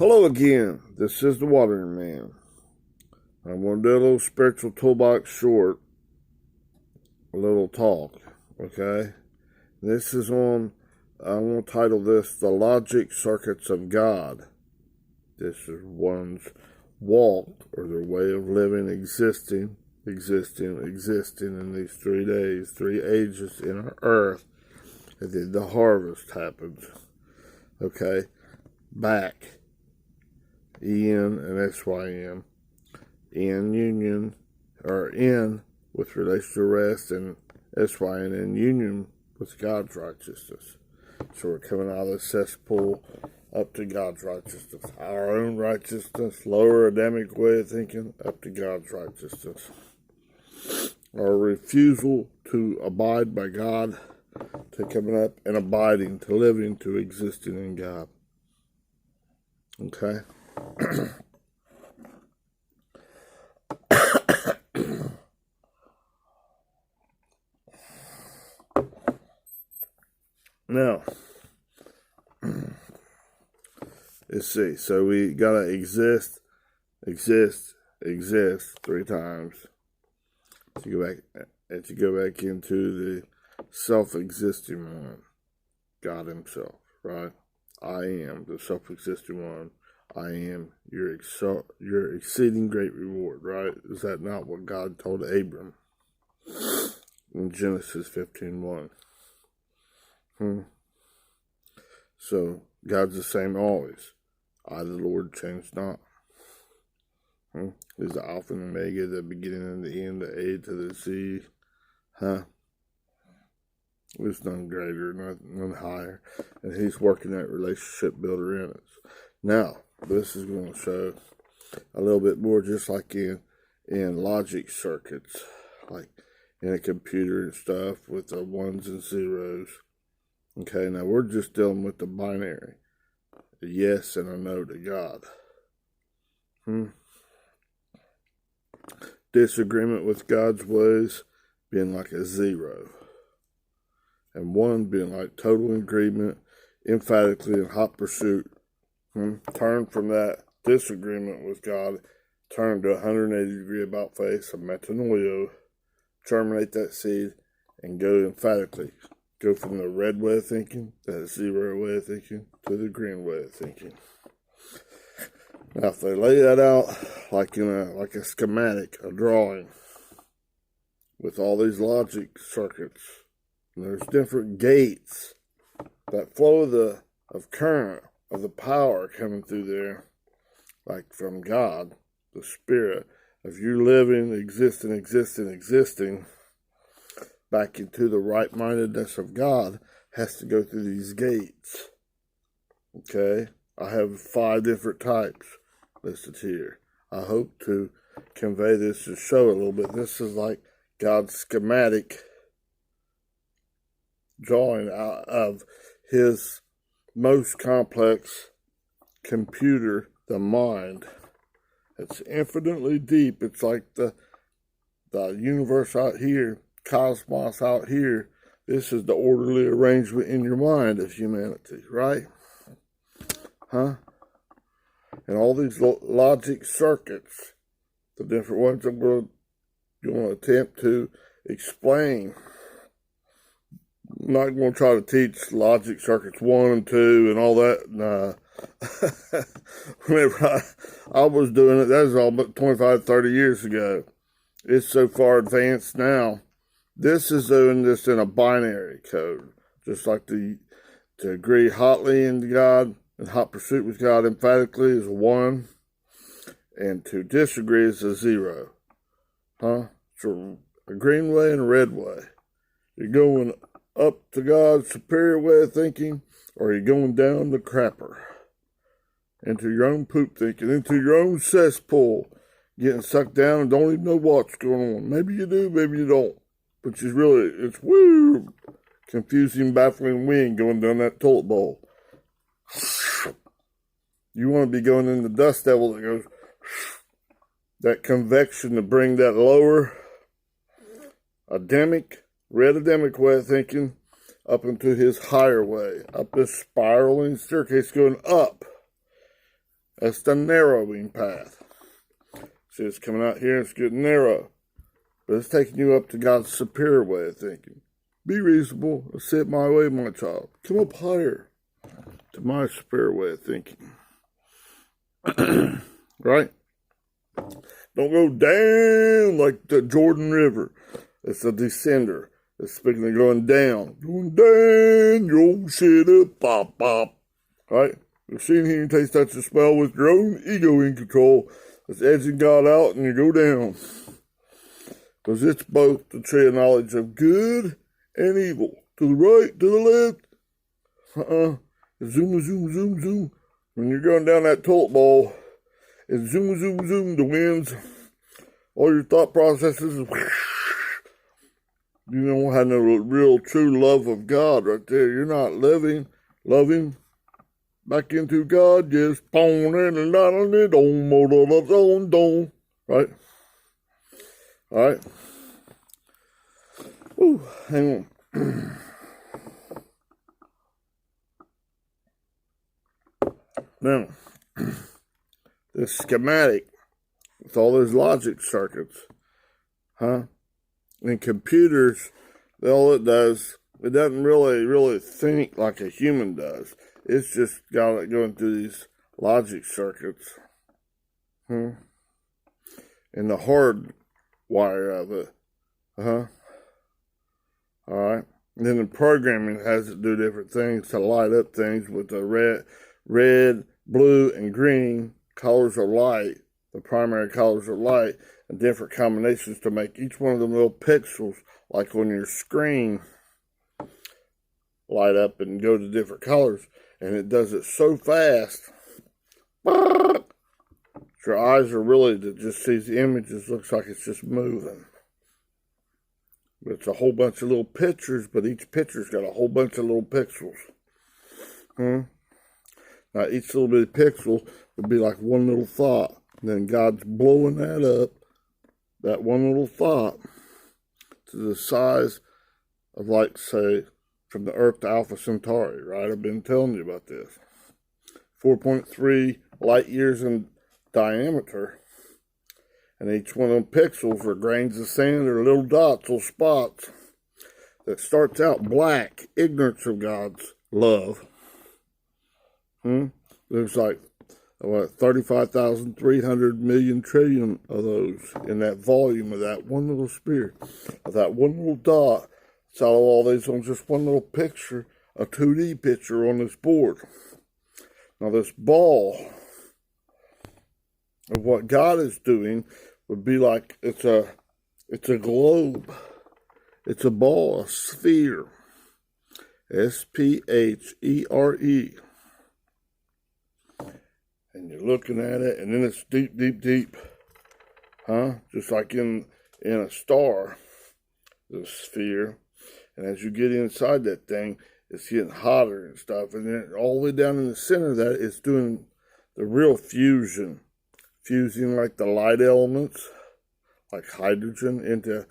Hello again, this is the Watering Man. I'm going to do a little spiritual toolbox short, a little talk, okay? This is on, I want to title this, The Logic Circuits of God. This is one's walk, or their way of living, existing in these 3 days, 3 ages in our earth, and then the harvest happens, okay? Back. En and Sym, in union, or in with relation to rest, and Syn in union with God's righteousness. So we're coming out of the cesspool up to God's righteousness. Our own righteousness, lower Adamic way of thinking, up to God's righteousness. Our refusal to abide by God, to coming up and abiding, to living, to existing in God. Okay? Now, let's see. So we gotta exist 3 times. To go back into the self-existing one, God Himself, right? I am the self-existing one. I am your exceeding great reward, right? Is that not what God told Abram in Genesis 15:1? So God's the same always. I, the Lord, change not. He's the Alpha and Omega, the beginning and the end, the A to the Z. There's none greater, none higher. And He's working that relationship builder in us. Now, this is going to show a little bit more just like in logic circuits, like in a computer and stuff with the ones and zeros. Okay, now we're just dealing with the binary, a yes and a no to God. Disagreement with God's ways being like a 0. And 1 being like total agreement, emphatically in hot pursuit. Turn from that disagreement with God, turn to 180-degree about face, a metanoia, germinate that seed, and go emphatically. Go from the red way of thinking, that 0 way of thinking, to the green way of thinking. Now, if they lay that out like a schematic, a drawing, with all these logic circuits, and there's different gates that flow of current, of the power coming through there, like from God, the Spirit. If you're living, existing, back into the right-mindedness of God, has to go through these gates. Okay? I have 5 different types listed here. I hope to convey this to show a little bit. This is like God's schematic drawing out of His most complex computer, the mind. It's infinitely deep. It's like the universe out here, cosmos out here. This is the orderly arrangement in your mind of humanity, right? And all these logic circuits, the different ones I'm going to attempt to explain. I'm not going to try to teach logic circuits 1 and 2 and all that. Nah. Whenever I was doing it, that was all but 25, 30 years ago. It's so far advanced now. This is doing this in a binary code. Just like to agree hotly in God, in hot pursuit with God emphatically is 1. And to disagree is a 0. So a green way and a red way. You're going up to God's superior way of thinking, or you're going down the crapper. Into your own poop thinking, into your own cesspool, getting sucked down and don't even know what's going on. Maybe you do, maybe you don't. But it's woo, confusing, baffling wind going down that toilet bowl. You want to be going in the dust devil that goes, that convection to bring that lower red Adamic way of thinking up into his higher way, up this spiraling staircase going up. That's the narrowing path. See, it's coming out here, it's getting narrow. But it's taking you up to God's superior way of thinking. Be reasonable. Say it my way, my child. Come up higher to my superior way of thinking. Right? Don't go down like the Jordan River. It's a descender. It's speaking of going down. Going down, your shit up, pop, pop. Right? You're seeing, hearing, taste, touch, and smell with your own ego in control. It's edging God out and you go down. Because it's both the tree of knowledge of good and evil. To the right, to the left. Zoom, zoom, zoom, zoom. When you're going down that toilet bowl, it's zoom, zoom, zoom. The winds, all your thought processes. You don't have no real true love of God right there. You're not loving back into God. Yes. Right? All right. Ooh, hang on. Now, this schematic with all those logic circuits, in computers, all it does, it doesn't really think like a human does. It's just got it going through these logic circuits, and the hard wire of it, all right. And then the programming has to do different things to light up things with the red, blue, and green colors of light, the primary colors of light, and different combinations to make each one of them little pixels, like on your screen, light up and go to different colors. And it does it so fast, your eyes are really to just see the images, looks like it's just moving. It's a whole bunch of little pictures, but each picture's got a whole bunch of little pixels. Now, each little bit of pixel would be like one little thought. And then God's blowing that up, that one little thought, to the size of, like, say, from the Earth to Alpha Centauri, right? I've been telling you about this. 4.3 light years in diameter. And each one of them pixels are grains of sand or little dots, little spots, that starts out black, ignorance of God's love. There's like, 35,300 million trillion of those in that volume of that one little sphere, of that one little dot. It's out of all these on just one little picture, a 2D picture on this board. Now this ball of what God is doing would be like it's a globe. It's a ball, a sphere. S-P-H-E-R-E. And you're looking at it, and then it's deep, deep, deep. Just like in a star, the sphere. And as you get inside that thing, it's getting hotter and stuff. And then all the way down in the center of that, it's doing the real fusion. Fusing like the light elements, like hydrogen, into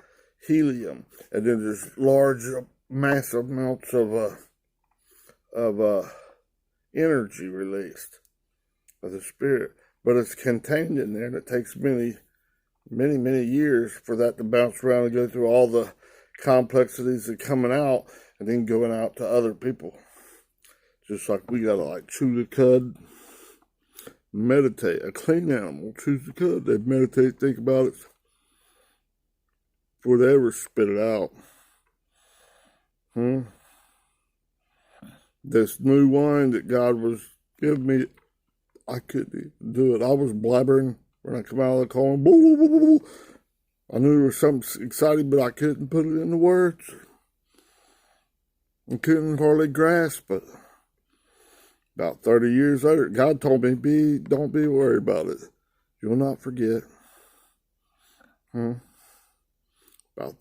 helium. And then there's large, massive amounts of energy released of the spirit. But it's contained in there, and it takes many years for that to bounce around and go through all the complexities of coming out and then going out to other people. Just like we gotta like chew the cud, meditate. A clean animal chews the cud, they meditate, think about it before they ever spit it out. This new wine that God was giving me, I couldn't do it. I was blabbering when I come out of the car. I knew there was something exciting, but I couldn't put it into words. I couldn't hardly grasp it. About 30 years later, God told me, don't be worried about it. You'll not forget. About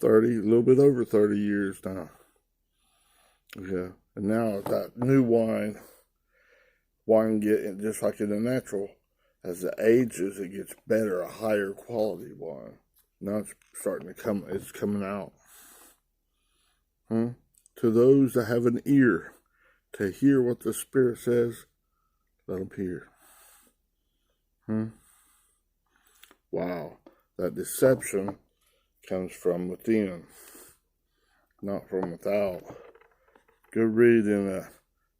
30, a little bit over 30 years now. Yeah. And now that new wine get, just like in the natural, as it ages, it gets better, a higher quality wine. Now it's starting to come, it's coming out. To those that have an ear to hear what the Spirit says, let them hear. Wow. That deception comes from within, not from without. Go read in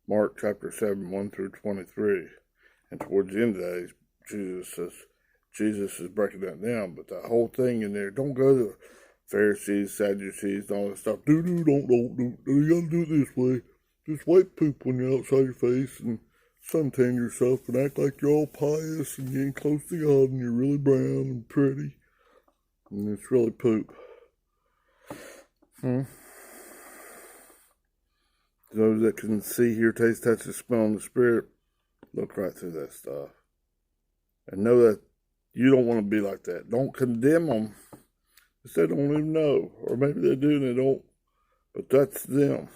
Mark chapter 7, 1 through 23. And towards the end of the days, Jesus is breaking that down. But that whole thing in there, don't go to Pharisees, Sadducees, and all that stuff. Don't. You gotta do it this way. Just wipe poop on the outside of your face and suntan yourself and act like you're all pious and getting close to God and you're really brown and pretty. And it's really poop. Those that can see, hear, taste, touch, and smell in the spirit, look right through that stuff. And know that you don't want to be like that. Don't condemn them. Because they don't even know. Or maybe they do and they don't. But that's them.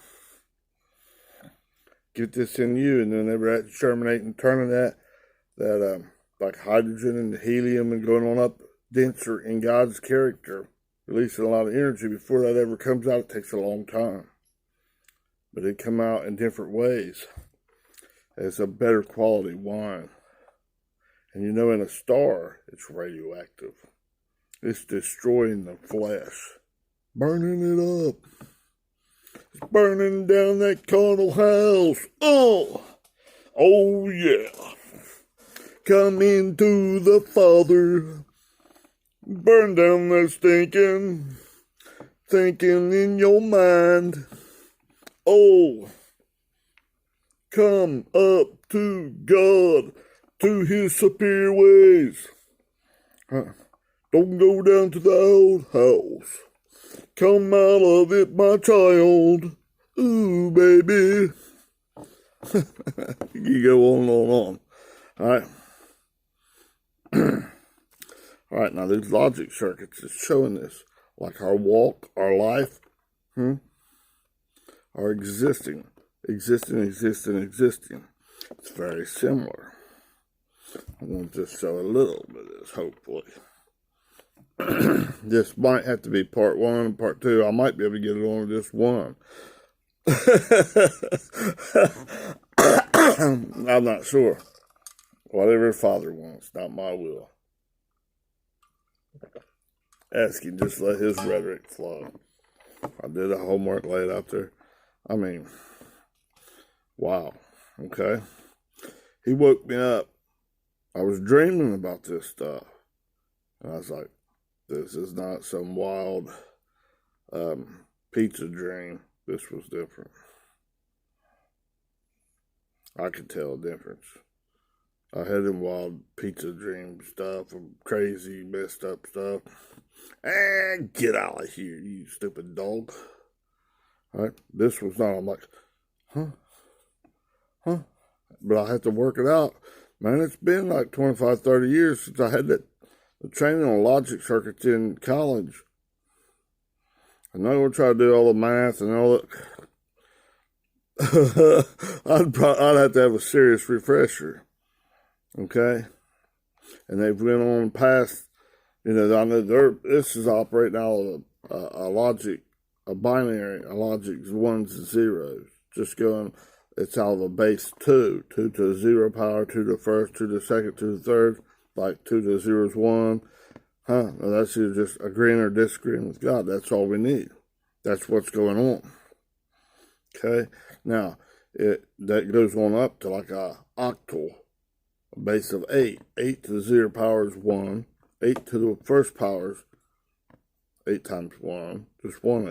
Get this in you, and then they're germinating, turning that like hydrogen and helium and going on up denser in God's character, releasing a lot of energy. Before that ever comes out, it takes a long time. But it come out in different ways as a better quality wine. And you know, in a star, it's radioactive. It's destroying the flesh, burning it up. It's burning down that carnal house. Oh yeah. Come into the Father. Burn down that thinking in your mind. Oh, come up to God, to His superior ways. Don't go down to the old house. Come out of it, my child. Ooh, baby. You go on and on. All right. All right, now these logic circuits is showing this. Like our walk, our life, are existing. It's very similar. I'm going to just show a little bit of this, hopefully. This might have to be part 1 and part 2. I might be able to get it on just one. I'm not sure. Whatever Father wants, not my will. Ask Him, just let His rhetoric flow. I did the homework, laid out there. I mean, wow. Okay. He woke me up. I was dreaming about this stuff. And I was like, this is not some wild pizza dream. This was different. I could tell a difference. I had them wild pizza dream stuff, crazy, messed up stuff. Get out of here, you stupid dog. All right? This was not. I'm like, huh? But I had to work it out. Man, it's been like 25, 30 years since I had the training on logic circuits in college. I'm not going to try to do all the math and all that. I'd have to have a serious refresher. Okay? And they've went on past, I know this is operating out of a logic, a binary, a logic ones and zeros. Just going, it's out of a base 2 to the 0 power, 2 to the first, 2 to the second, 2 to the third, like 2 to the 0 is 1. Now that's either just agreeing or disagreeing with God. That's all we need. That's what's going on. Okay? Now, that goes on up to like a octal, a base of 8. 8 to the 0 power is 1. 8 to the first power is 8 times 1, just 1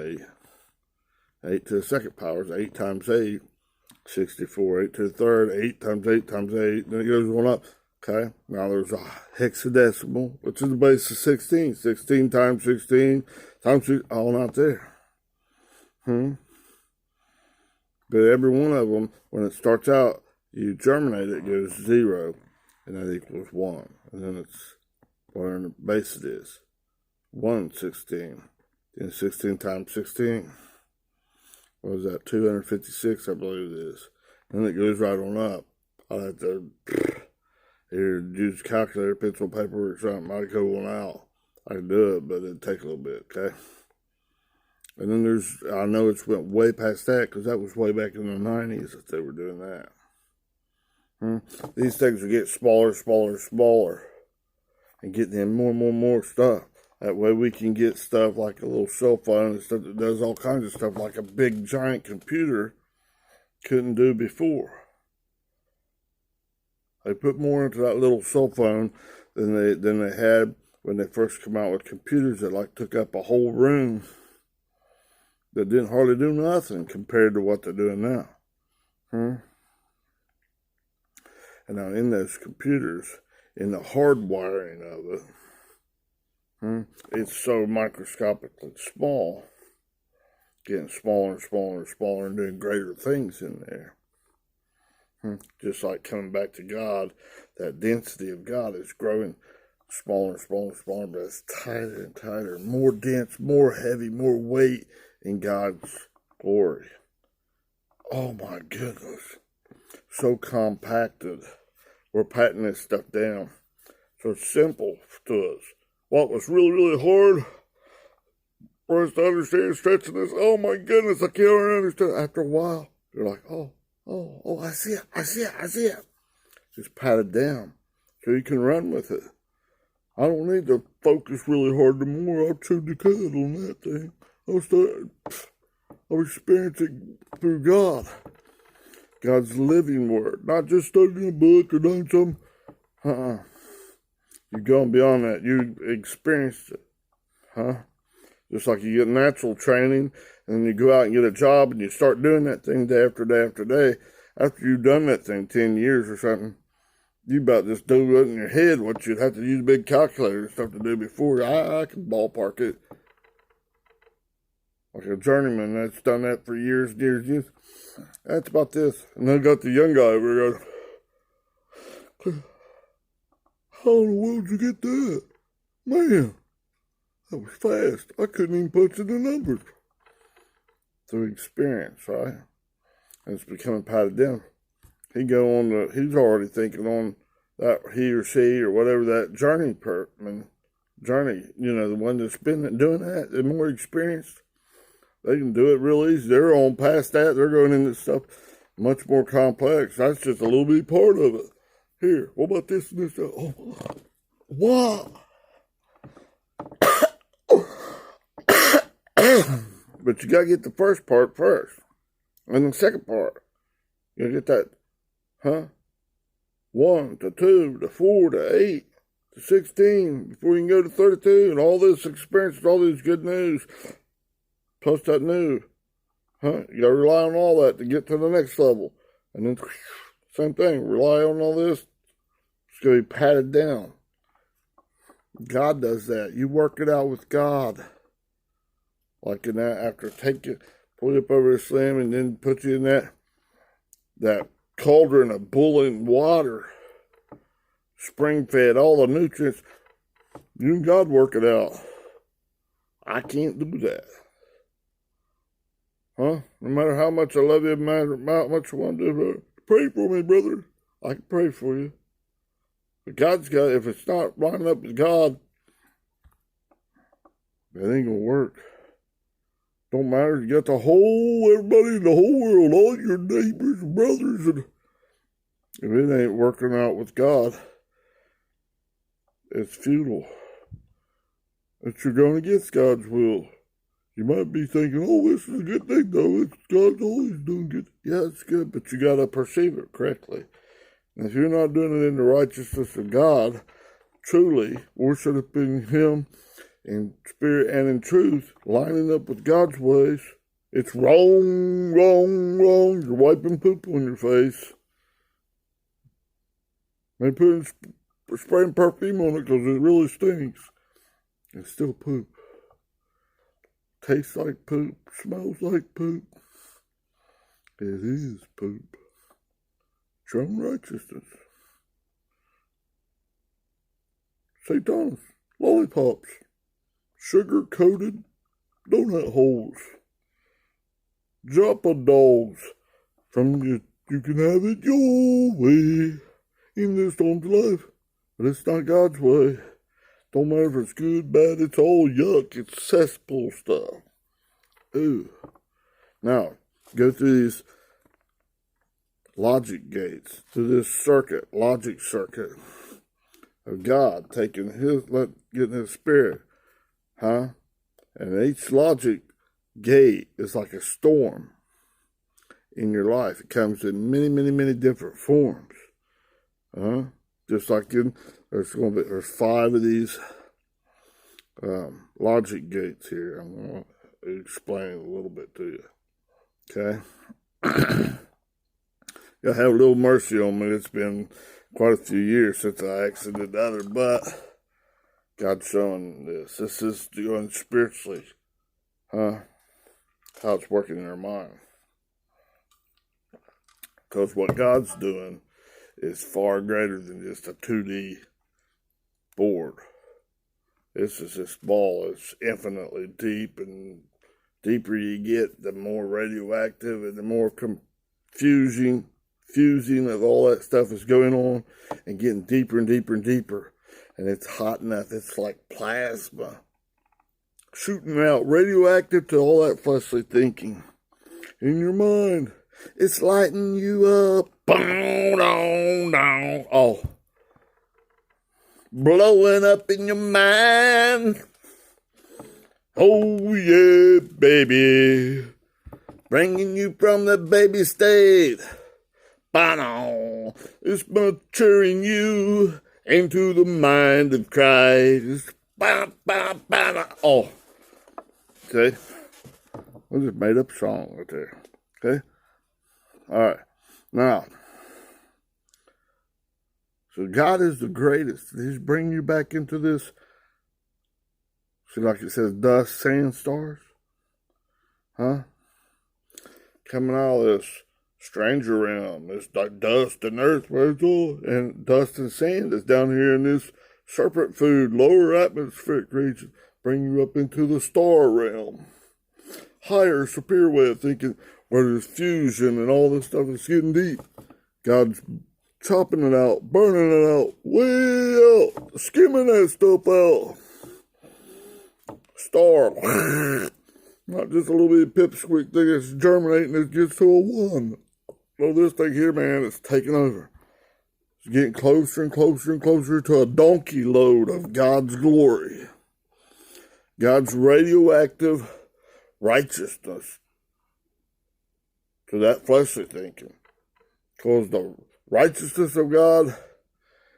8. 8 to the second power is 8 times 8, 64. 8 to the third, 8 times 8 times 8. Then it goes on up. Okay, now there's a hexadecimal, which is the base of 16. 16 times 16 times 6, all not there. But every one of them, when it starts out, you germinate it, goes 0, and that equals 1. And then it's whatever the base it is. 116. Then 16 times 16. What is that? 256, I believe it is. And then it goes right on up. I'll have to use a calculator, pencil, paper, or something. I'd go one out. I can do it, but it'd take a little bit, okay? And then I know it's went way past that, because that was way back in the 90s that they were doing that. These things will get smaller, smaller, smaller, and get them more and more and more stuff. That way we can get stuff like a little cell phone and stuff that does all kinds of stuff like a big giant computer couldn't do before. They put more into that little cell phone than they had when they first come out with computers that like took up a whole room that didn't hardly do nothing compared to what they're doing now. And now in those computers, in the hardwiring of it, it's so microscopically small, getting smaller and smaller and smaller and doing greater things in there. Just like coming back to God, that density of God is growing smaller and smaller and smaller, but it's tighter and tighter, more dense, more heavy, more weight in God's glory. Oh my goodness. So compacted. We're patting this stuff down. So it's simple to us. What was really, really hard for us to understand stretching this, oh my goodness, I can't understand. After a while, you're like, oh, I see it. Just pat it down so you can run with it. I don't need to focus really hard anymore. I'll chew the cud on that thing. I'll experience it through God. God's living word. Not just studying a book or doing something. You've gone beyond that. You experienced it. Just like you get natural training and then you go out and get a job and you start doing that thing day after day after day. After you've done that thing 10 years or something, you about just do it in your head what you'd have to use a big calculator and stuff to do before. I can ballpark it. Like a journeyman that's done that for years and years and years. That's about this. And then got the young guy over there. How in the world did you get that? Man, that was fast. I couldn't even punch in the numbers. Through experience, right? And it's becoming patted down. He's already thinking on that, he or she or whatever that journey, the one that's been doing that, they're more experienced. They can do it real easy. They're on past that. They're going into stuff much more complex. That's just a little bit part of it. Here, what about this and this? Oh, wow. But you got to get the first part first. And the second part. You got to get that, 1 to 2 to 4 to 8 to 16 before you can go to 32 and all this experience, all this good news. Plus that new, you got to rely on all that to get to the next level. And then, same thing, rely on all this. It's going to be patted down. God does that. You work it out with God. Like in that, after pull you up over the slam and then put you in that cauldron of boiling water. Spring-fed, all the nutrients. You and God work it out. I can't do that. No matter how much I love you, no matter how much I want to do, pray for me, brother. I can pray for you. But God's got, if it's not lining up with God, that ain't going to work. Don't matter. You got everybody in the whole world, all your neighbors and brothers, and if it ain't working out with God, it's futile. That you're going against God's will. You might be thinking, oh, this is a good thing, though. God's always doing good. Yeah, it's good, but you got to perceive it correctly. And if you're not doing it in the righteousness of God, truly worshiping Him in spirit and in truth, lining up with God's ways, it's wrong. You're wiping poop on your face. Maybe spraying perfume on it because it really stinks. It's still poop. Tastes like poop, smells like poop. It is poop. It's your own righteousness. Satan's lollipops, sugar-coated donut holes, Joppa dogs. You can have it your way in this storm's life, but it's not God's way. Don't matter if it's good, bad, it's all yuck. It's cesspool stuff. Ooh. Now, go through these logic gates, to this circuit, logic circuit of God, getting his spirit, and each logic gate is like a storm in your life. It comes in many, many, many different forms. Just like there's 5 of these logic gates here. I'm going to explain a little bit to you. Okay? You'll have a little mercy on me. It's been quite a few years since I exited the other, but God's showing this. This is doing spiritually, how it's working in our mind. Because what God's doing is far greater than just a 2D board. This is this ball. It's infinitely deep, and deeper you get, the more radioactive and the more fusing of all that stuff is going on and getting deeper and deeper and deeper. And it's hot enough. It's like plasma shooting out, radioactive to all that fleshly thinking in your mind. It's lighting you up. Oh. Blowing up in your mind. Oh, yeah, baby. Bringing you from the baby state. It's maturing you into the mind of Christ. Oh. Okay. I just made up a song right there. Okay. All right. Now, so God is the greatest. He's bringing you back into this. See, like it says, dust, sand, stars. Coming out of this stranger realm. This like dust and earth, and dust and sand is down here in this serpent food, lower atmospheric region. Bring you up into the star realm. Higher, superior way of thinking, where there's fusion and all this stuff is getting deep. God's chopping it out, burning it out, way out, skimming that stuff out. Star. Not just a little bit of pipsqueak thing that's germinating, it gets to a 1. So this thing here, man, is taking over. It's getting closer and closer and closer to a donkey load of God's glory. God's radioactive righteousness to that fleshly thinking. Because the righteousness of God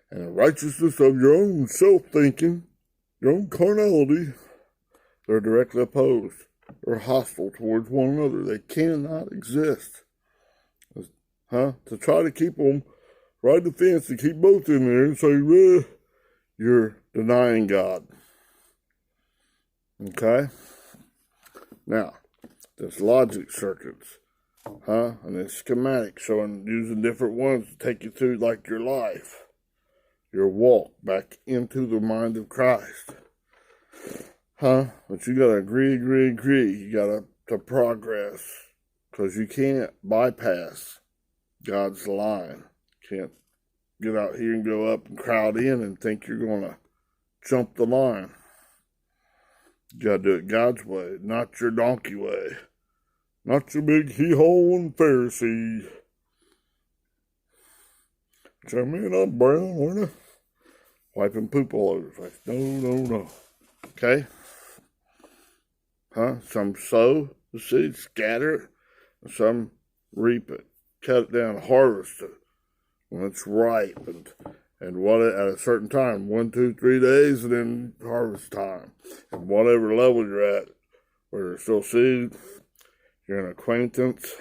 and the righteousness of your own self-thinking, your own carnality, they're directly opposed. They're hostile towards one another. They cannot exist. To try to keep them right the fence, to keep both in there and say, you're denying God. Okay? Now, this logic circuits, and this schematic showing, using different ones to take you through like your life, your walk back into the mind of Christ. But you gotta agree. You gotta to progress, because you can't bypass God's line. Can't get out here and go up and crowd in and think you're gonna jump the line. You gotta do it God's way, not your donkey way. Not your big hee-hawing Pharisee. Say, man, I'm brown, aren't I? Wiping poop all over the face. No. Okay? Some sow the seed, scatter it, and some reap it. Cut it down, harvest it when it's ripe, and what at a certain time, 1, 2, 3 days, and then harvest time. And whatever level you're at, where there's still seed, you're an acquaintance,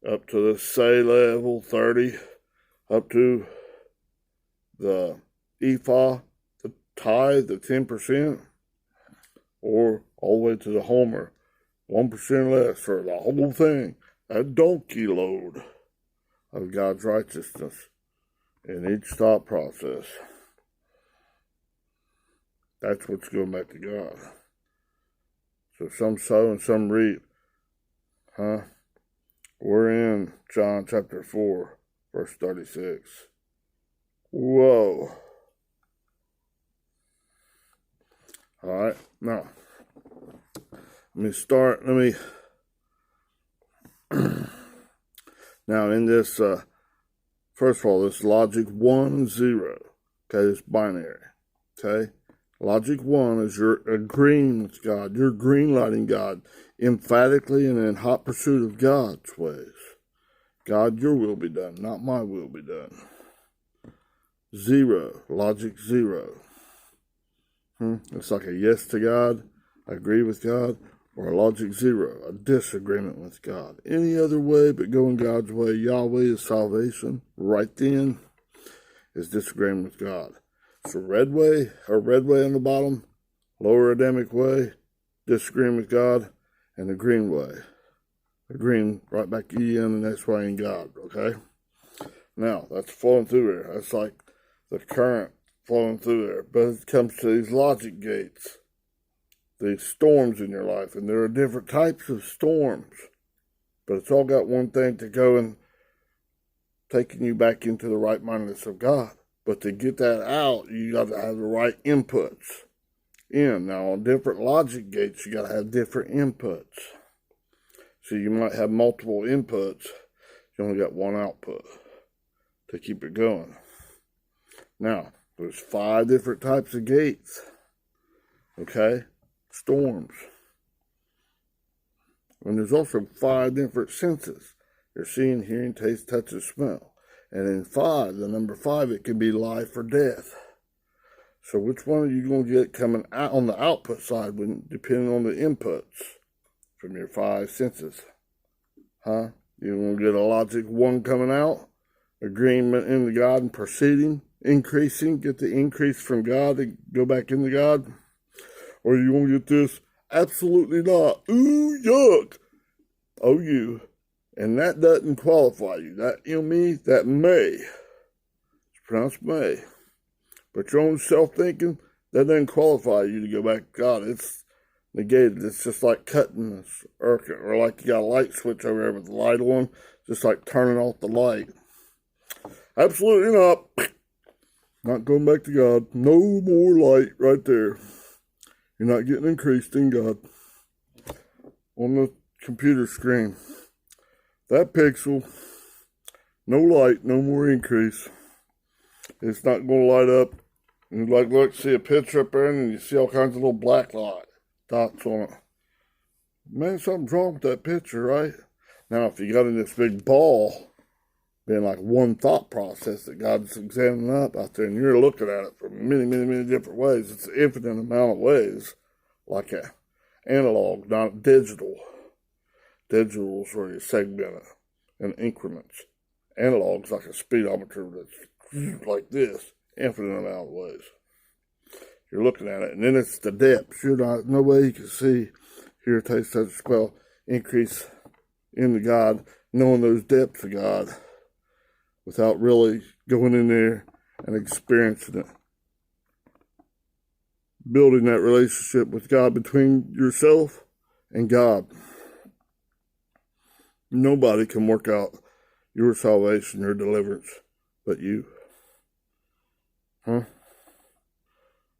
up to the say level, 30, up to the ephah, the tithe, the 10%, or all the way to the homer, 1% less for the whole thing. A donkey load of God's righteousness in each thought process. That's what's going back to God. So some sow and some reap. We're in John chapter 4, verse 36. Whoa. All right, now, Now, in this, first of all, this logic 1 and 0, okay, it's binary, okay? Logic 1 is you're agreeing with God. You're green-lighting God emphatically and in hot pursuit of God's ways. God, your will be done, not my will be done. 0, logic 0. It's like a yes to God, I agree with God, or a logic 0, a disagreement with God. Any other way but going God's way, Yahweh is salvation, right then, is disagreeing with God. So red way on the bottom, lower Adamic way, disagreeing with God, and the green way. The green right back in the next way in God, okay? Now, that's flowing through there. That's like the current flowing through there. But it comes to these logic gates, these storms in your life, and there are different types of storms. But it's all got one thing to go and taking you back into the right-mindedness of God. But to get that out, you got to have the right inputs in. Now, on different logic gates, you got to have different inputs. So you might have multiple inputs. You only got one output to keep it going. Now, there's 5 different types of gates. Okay? Storms. And there's also 5 different senses. You're seeing, hearing, taste, touch, and smell. And in 5, the number 5, it can be life or death. So which one are you going to get coming out on the output side, depending on the inputs from your 5 senses? You're going to get a logic 1 coming out, agreement into God and proceeding, increasing, get the increase from God to go back into God? Or you going to get this, absolutely not, ooh, yuck, oh, you. And that doesn't qualify you. That, that may. It's pronounced may. But your own self-thinking, that doesn't qualify you to go back to God. It's negated. It's just like cutting this, or like you got a light switch over there with the light on, just like turning off the light. Absolutely not. Not going back to God. No more light right there. You're not getting increased in God. On the computer screen. That pixel, no light, no more increase. It's not going to light up. And look, see a picture up there, and you see all kinds of little black light dots on it. Man, something's wrong with that picture, right? Now, if you got in this big ball, being like one thought process that God's examining up out there, and you're looking at it from many, many, many different ways. It's an infinite amount of ways, like an analog, not digital. Digital is where you segment it in increments. Analog's like a speedometer that's like this, infinite amount of ways. You're looking at it, and then it's the depths. No way you can see, hear, taste, touch, smell, increase into God, knowing those depths of God, without really going in there and experiencing it. Building that relationship with God between yourself and God. Nobody can work out your salvation, your deliverance, but you.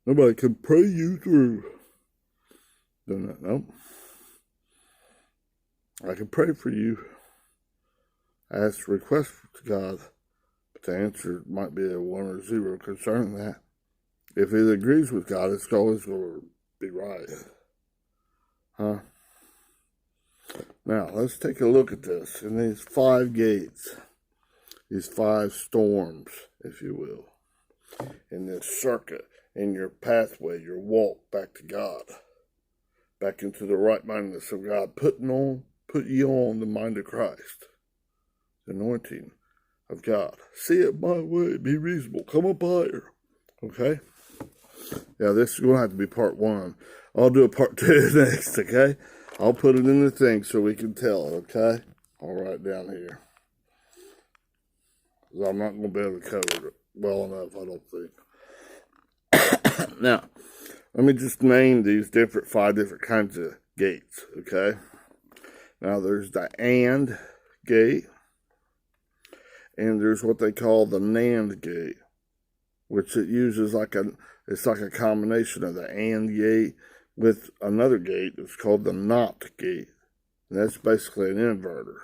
Nobody can pray you through. No. I can pray for you. Ask request to God, but the answer might be a 1 or 0 concerning that. If it agrees with God, it's always going to be right. Now, let's take a look at this. In these 5 gates, these 5 storms, if you will, in this circuit, in your pathway, your walk back to God, back into the right-mindedness of God, put ye on the mind of Christ, the anointing of God. See it my way, be reasonable, come up higher, okay? Yeah, this is going to have to be part 1. I'll do a part 2 next, okay? I'll put it in the thing so we can tell it, okay? I'll write down here. Because I'm not going to be able to cover it well enough, I don't think. Now, let me just name these 5 different kinds of gates, okay? Now, there's the AND gate, and there's what they call the NAND gate, which it uses it's like a combination of the AND gate with another gate that's called the NOT gate. And that's basically an inverter.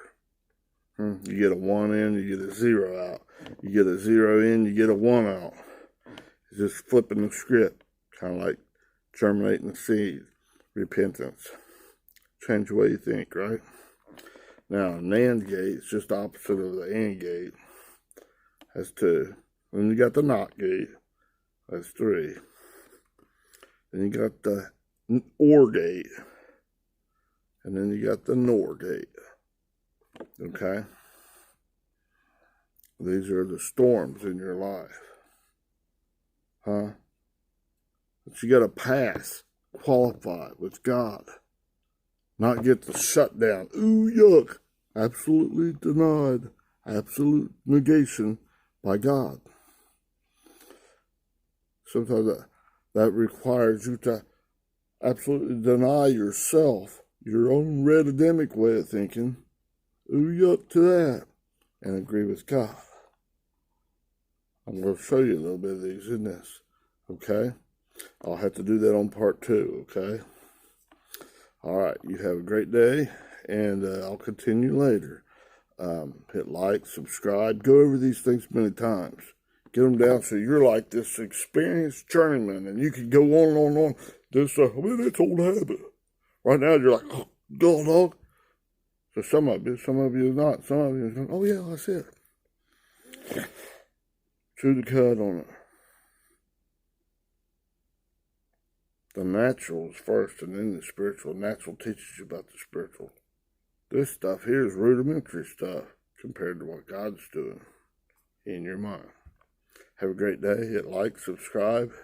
You get a 1 in, you get a 0 out. You get a 0 in, you get a 1 out. It's just flipping the script, kind of like germinating the seed. Repentance. Change the way you think, right? Now, an AND gate is just opposite of the AND gate. That's 2. Then you got the NOT gate. That's 3. Then you got the OR gate. And then you got the NOR gate. Okay? These are the storms in your life. Huh? But you got to pass, qualify with God. Not get the shutdown. Ooh, yuck. Absolutely denied. Absolute negation by God. Sometimes that requires you to absolutely deny yourself, your own redemptive way of thinking. Ooh, yuck to that. And agree with God. I'm going to show you a little bit of these in this. Okay? I'll have to do that on part 2. Okay? All right. You have a great day, and I'll continue later. Hit like, subscribe, go over these things many times. Get them down so you're like this experienced journeyman, and you can go on and on and on. This, it's old habit. Right now, you're like, oh, God, dog. So some of you not. Some of you are going, oh, yeah, that's it. Chew the cud on it. The natural is first, and then the spiritual. Natural teaches you about the spiritual. This stuff here is rudimentary stuff compared to what God's doing in your mind. Have a great day. Hit like, subscribe.